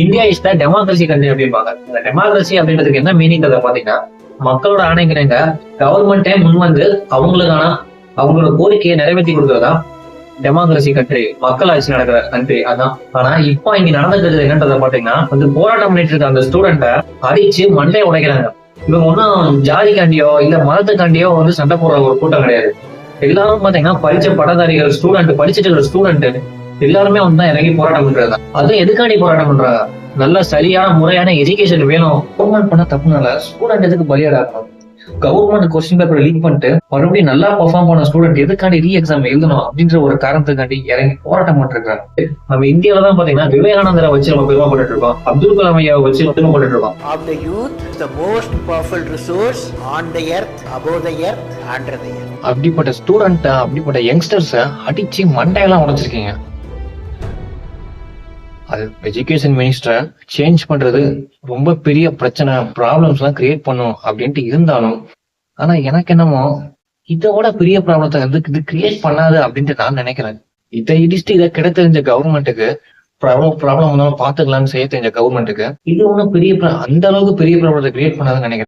India is the democracy country அப்படிம்பாங்க. இந்த democracy அப்படின்றதுக்கு என்ன மீனிங் பாத்தீங்கன்னா, மக்களோட ஆணைக்கிறங்க கவர்மெண்டே முன் வந்து அவங்களோட கோரிக்கையை நிறைவேற்றி கொடுக்கறதா டெமோக்ரஸி கண்ட்ரி, மக்கள் ஆட்சி நடக்கிற கண்ட்ரி அதான். ஆனா இப்போ இங்க நடந்துக்கிறது என்னன்றத பாத்தீங்கன்னா, வந்து போராட்டம் பண்ணிட்டு இருக்க அந்த ஸ்டூடெண்ட்டை அடிச்சு மண்டையை உடைக்கிறாங்க. இவங்க ஒன்னும் ஜாதிக்காண்டியோ இல்ல மதத்துக்காண்டியோ வந்து சண்டை போடுற ஒரு கூட்டம் கிடையாது. எல்லாரும் பாத்தீங்கன்னா படிச்ச பட்டதாரிகள், படிச்சுட்டு இருக்கிற ஸ்டூடெண்ட் எல்லாருமே வந்து தான் இறங்கி போராட்டம் பண்றாங்க. அதுவும் எதுக்காண்டி போராட்டம் பண்றாங்க? நல்ல சரியான முறையான எஜுகேஷன் வேணும். கவர்மெண்ட் பண்ண தப்புனால ஸ்டூடெண்ட் எதுக்கு பலியாடாகணும்? கவர்மெண்ட் கொஸ்டின் பேப்பர் லீக் பண்ணிட்டு மறுபடியும் நல்லா பெர்ஃபார்ம் பண்ண ஸ்டூடெண்ட் எதுக்காண்டி ரீ எக்ஸாம் எழுதணும் அப்படின்ற ஒரு காரணத்துக்காண்டி இறங்கி போராட்டம் பண்ணிருக்காங்க. நம்ம இந்தியாவில தான் பாத்தீங்கன்னா விவேகானந்தரை வச்சு நம்ம பெருமைப்பட்டு இருக்கோம், அப்துல் கலாம் ஐயாவை வச்சு பெருமைப்பட்டு இருக்கோம். Of the youth, the most powerful resource on the earth, above the earth, under the earth. அப்படிப்பட்ட ஸ்டூடெண்ட், அப்படிப்பட்ட யங்ஸ்டர்ஸ அடிச்சு மண்டையெல்லாம் உடைச்சிருக்கீங்க. அது எஜுகேஷன் மினிஸ்டரை சேஞ்ச் பண்றது ரொம்ப பெரிய பிரச்சனை, ப்ராப்ளம்ஸ் எல்லாம் கிரியேட் பண்ணும் அப்படின்ட்டு இருந்தாலும், ஆனா எனக்கு என்னமோ இதோட பெரிய ப்ராப்ளத்தை வந்து இது கிரியேட் பண்ணாது அப்படின்ட்டு நான் நினைக்கிறேன். இதை இடிச்சுட்டு இதை கிட தெரிஞ்ச கவர்மெண்ட்டுக்கு, ப்ராப்ளம் பாத்துக்கலாம்னு செய்ய தெரிஞ்ச கவர்மெண்ட்டுக்கு இது ஒன்றும் பெரிய அந்த அளவுக்கு பெரிய ப்ராப்ளத்தை கிரியேட் பண்ணாதுன்னு நினைக்கிறேன்.